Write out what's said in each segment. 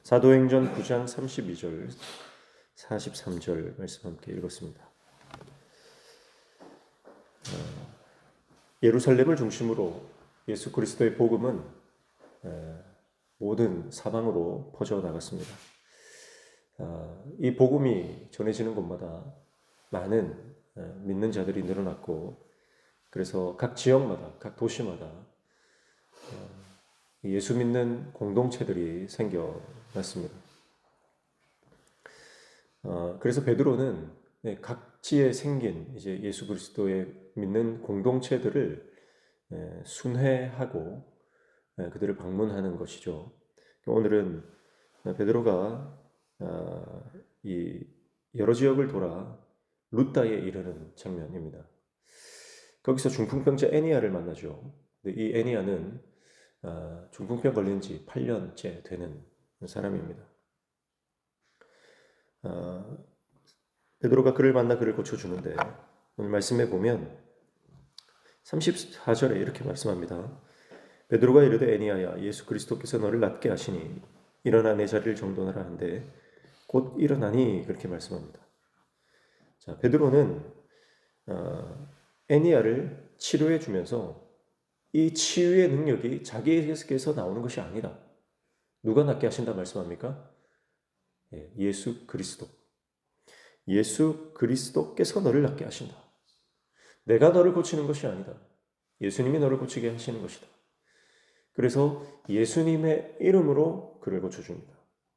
사도행전 9장 32절, 43절 말씀 함께 읽었습니다. 예루살렘을 중심으로 예수 그리스도의 복음은 모든 사방으로 퍼져 나갔습니다. 이 복음이 전해지는 곳마다 많은 믿는 자들이 늘어났고, 그래서 각 지역마다, 각 도시마다 예수 믿는 공동체들이 생겨났습니다. 그래서 베드로는 각지에 생긴 이제 예수 그리스도의 믿는 공동체들을 순회하고 그들을 방문하는 것이죠. 오늘은 베드로가 이 여러 지역을 돌아 루다에 이르는 장면입니다. 거기서 중풍병자 애니아를 만나죠. 이 애니아는 중풍병 걸린 지 8년째 되는 사람입니다. 베드로가 그를 만나 그를 고쳐주는데, 오늘 말씀에 보면 34절에 이렇게 말씀합니다. 베드로가 이르되 애니아야, 예수 그리스도께서 너를 낫게 하시니 일어나 내 자리를 정돈하라 한데 곧 일어나니, 그렇게 말씀합니다. 자, 베드로는 애니아를 치료해 주면서 이 치유의 능력이 자기에게서 나오는 것이 아니다. 누가 낫게 하신다 말씀합니까? 예수 그리스도. 예수 그리스도께서 너를 낫게 하신다. 내가 너를 고치는 것이 아니다. 예수님이 너를 고치게 하시는 것이다. 그래서 예수님의 이름으로 그를 고쳐줍니다.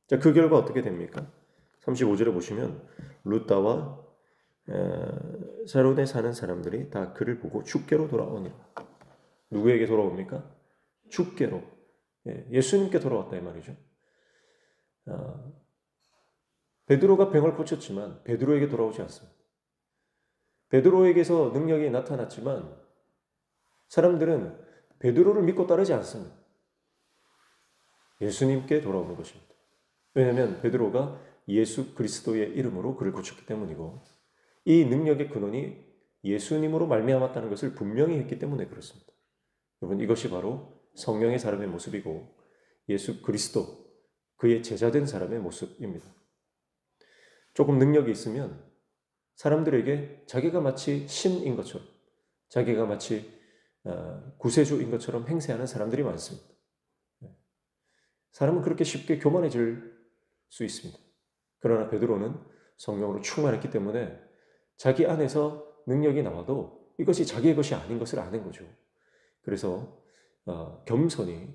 자, 그 결과 어떻게 됩니까? 35절에 보시면 루다와 사론에 사는 사람들이 다 그를 보고 주께로 돌아오니라. 누구에게 돌아옵니까? 주께로. 예수님께 돌아왔다 이 말이죠. 베드로가 병을 고쳤지만 베드로에게 돌아오지 않습니다. 베드로에게서 능력이 나타났지만 사람들은 베드로를 믿고 따르지 않습니다. 예수님께 돌아오는 것입니다. 왜냐하면 베드로가 예수 그리스도의 이름으로 그를 고쳤기 때문이고, 이 능력의 근원이 예수님으로 말미암았다는 것을 분명히 했기 때문에 그렇습니다. 여러분, 이것이 바로 성령의 사람의 모습이고 예수 그리스도, 그의 제자된 사람의 모습입니다. 조금 능력이 있으면 사람들에게 자기가 마치 신인 것처럼, 자기가 마치 구세주인 것처럼 행세하는 사람들이 많습니다. 사람은 그렇게 쉽게 교만해질 수 있습니다. 그러나 베드로는 성령으로 충만했기 때문에 자기 안에서 능력이 나와도 이것이 자기의 것이 아닌 것을 아는 거죠. 그래서 겸손히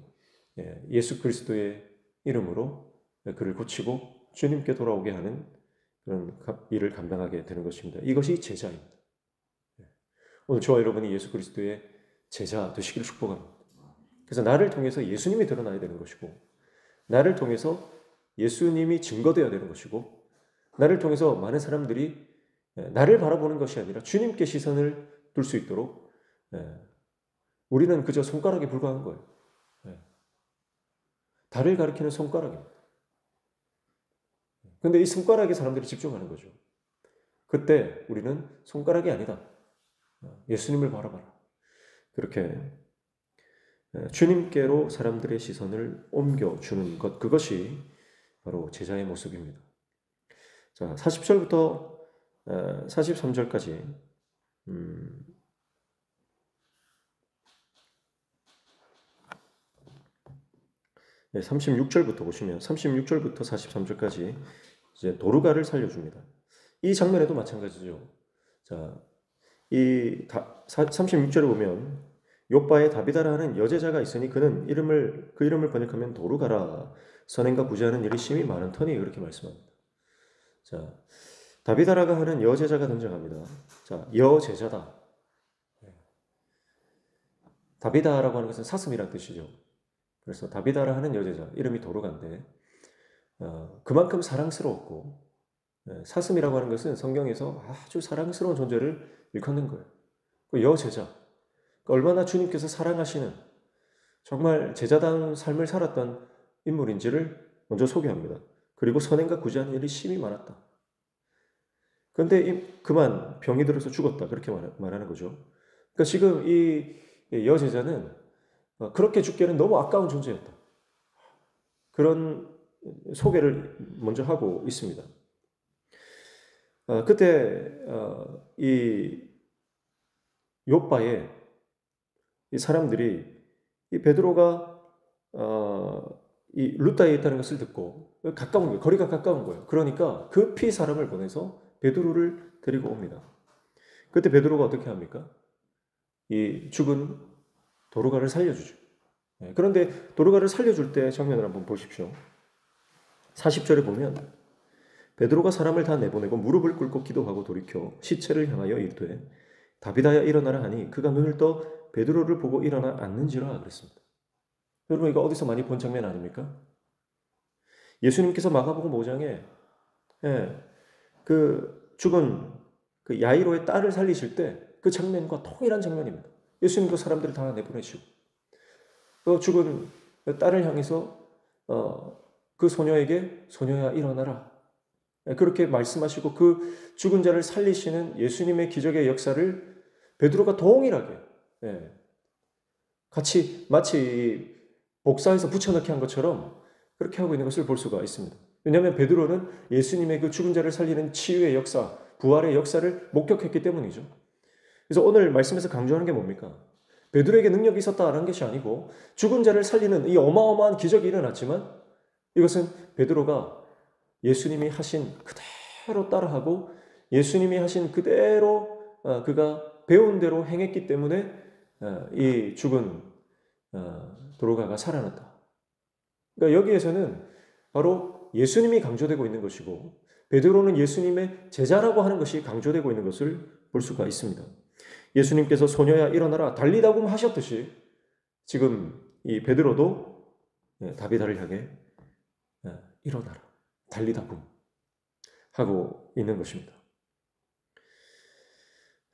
예수 그리스도의 이름으로 그를 고치고 주님께 돌아오게 하는 그런 일을 감당하게 되는 것입니다. 이것이 제자입니다. 오늘 저와 여러분이 예수 그리스도의 제자 되시기를 축복합니다. 그래서 나를 통해서 예수님이 드러나야 되는 것이고, 나를 통해서 예수님이 증거되어야 되는 것이고, 나를 통해서 많은 사람들이 나를 바라보는 것이 아니라 주님께 시선을 둘 수 있도록 우리는 그저 손가락에 불과한 거예요. 달을 가리키는 손가락입니다. 그런데 이 손가락에 사람들이 집중하는 거죠. 그때 우리는 손가락이 아니다. 예수님을 바라봐라. 그렇게 주님께로 사람들의 시선을 옮겨주는 것, 그것이 바로 제자의 모습입니다. 자, 40절부터 43절까지 36절부터 보시면 36절부터 43절까지 이제 도르가를 살려줍니다. 이 장면에도 마찬가지죠. 자, 이 36절에 보면 욥바에 다비다라 하는 여제자가 있으니 그는 그 이름을 번역하면 도르가라. 선행과 구제하는 일이 심히 많은 터니, 그렇게 말씀합니다. 자, 다비다라가 하는 여제자가 등장합니다. 자, 여제자다. 다비다라고 하는 것은 사슴이란 뜻이죠. 그래서 다비다라 하는 여제자, 이름이 도르가인데 그만큼 사랑스러웠고, 사슴이라고 하는 것은 성경에서 아주 사랑스러운 존재를 일컫는 거예요. 그 여제자, 얼마나 주님께서 사랑하시는 정말 제자다운 삶을 살았던 인물인지를 먼저 소개합니다. 그리고 선행과 구제하는 일이 심히 많았다. 그런데 그만 병이 들어서 죽었다, 그렇게 말하는 거죠. 그러니까 지금 이 여제자는 그렇게 죽기에는 너무 아까운 존재였다. 그런 소개를 먼저 하고 있습니다. 그때 이 요빠에 이 사람들이 이 베드로가 이 루다에 있다는 것을 듣고 가까운 거예요. 거리가 가까운 거예요. 그러니까 급히 사람을 보내서 베드로를 데리고 옵니다. 그때 베드로가 어떻게 합니까? 이 죽은 도로가를 살려주죠. 그런데 도로가를 살려줄 때 장면을 한번 보십시오. 40절에 보면 베드로가 사람을 다 내보내고 무릎을 꿇고 기도하고 돌이켜 시체를 향하여 이르되 다비다야 일어나라 하니 그가 눈을 떠 베드로를 보고 일어나 앉는지라 그랬습니다. 여러분 이거 어디서 많이 본 장면 아닙니까? 예수님께서 마가복음 5장에 그 죽은 그 야이로의 딸을 살리실 때 그 장면과 동일한 장면입니다. 예수님도 사람들을 다 내보내시고 또 죽은 딸을 향해서 그 소녀에게 소녀야 일어나라 그렇게 말씀하시고 그 죽은 자를 살리시는 예수님의 기적의 역사를 베드로가 동일하게 같이 마치 복사해서 붙여넣기 한 것처럼 그렇게 하고 있는 것을 볼 수가 있습니다. 왜냐하면 베드로는 예수님의 그 죽은 자를 살리는 치유의 역사, 부활의 역사를 목격했기 때문이죠. 그래서 오늘 말씀에서 강조하는 게 뭡니까? 베드로에게 능력이 있었다라는 것이 아니고 죽은 자를 살리는 이 어마어마한 기적이 일어났지만 이것은 베드로가 예수님이 하신 그대로 따라하고 예수님이 하신 그대로 그가 배운 대로 행했기 때문에 이 죽은 도로가가 살아났다. 그러니까 여기에서는 바로 예수님이 강조되고 있는 것이고 베드로는 예수님의 제자라고 하는 것이 강조되고 있는 것을 볼 수가 있습니다. 예수님께서 소녀야 일어나라 달리다굼 하셨듯이 지금 이 베드로도 다비다를 향해 일어나라 달리다굼 하고 있는 것입니다.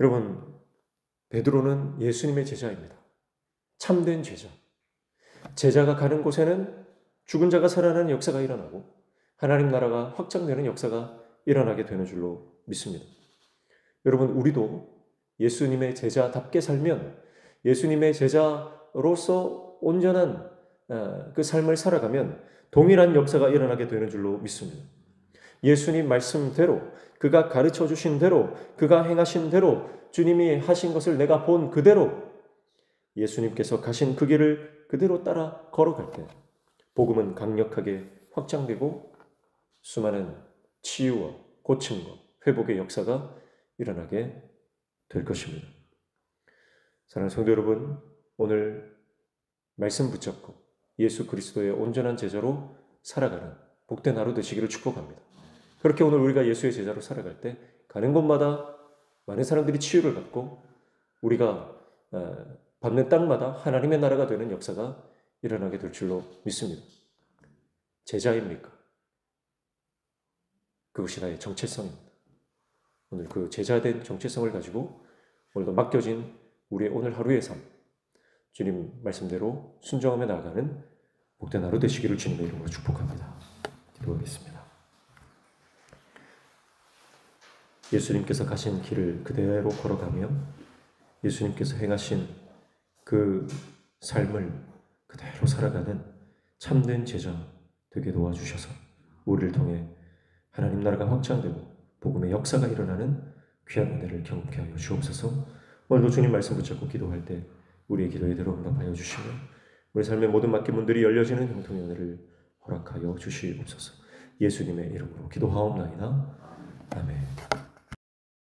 여러분 베드로는 예수님의 제자입니다. 참된 제자. 제자가 가는 곳에는 죽은 자가 살아나는 역사가 일어나고 하나님 나라가 확장되는 역사가 일어나게 되는 줄로 믿습니다. 여러분 우리도 예수님의 제자답게 살면 예수님의 제자로서 온전한 그 삶을 살아가면 동일한 역사가 일어나게 되는 줄로 믿습니다. 예수님 말씀대로 그가 가르쳐 주신 대로 그가 행하신 대로 주님이 하신 것을 내가 본 그대로 예수님께서 가신 그 길을 그대로 따라 걸어갈 때 복음은 강력하게 확장되고 수많은 치유와 고침과 회복의 역사가 일어나게 될 것입니다. 사랑하는 성도 여러분, 오늘 말씀 붙잡고 예수 그리스도의 온전한 제자로 살아가는 복된 하루 되시기를 축복합니다. 그렇게 오늘 우리가 예수의 제자로 살아갈 때 가는 곳마다 많은 사람들이 치유를 받고 우리가 받는 땅마다 하나님의 나라가 되는 역사가 일어나게 될 줄로 믿습니다. 제자입니까? 그것이 나의 정체성입니다. 오늘 그 제자된 정체성을 가지고 오늘도 맡겨진 우리의 오늘 하루의 삶, 주님 말씀대로 순종하며 나아가는 복된 하루 되시기를 주님의 이름으로 축복합니다. 기도하겠습니다. 예수님께서 가신 길을 그대로 걸어가며 예수님께서 행하신 그 삶을 그대로 살아가는 참된 제자 되게 도와주셔서 우리를 통해 하나님 나라가 확장되고 복음의 역사가 일어나는 귀한 은혜를 경험케 하여 주옵소서. 오늘도 주님 말씀 붙잡고 기도할 때 우리의 기도에 대로 응답하여 주시며 우리 삶의 모든 막힌 문들이 열려지는 형통의 은혜를 허락하여 주시옵소서. 예수님의 이름으로 기도하옵나이다.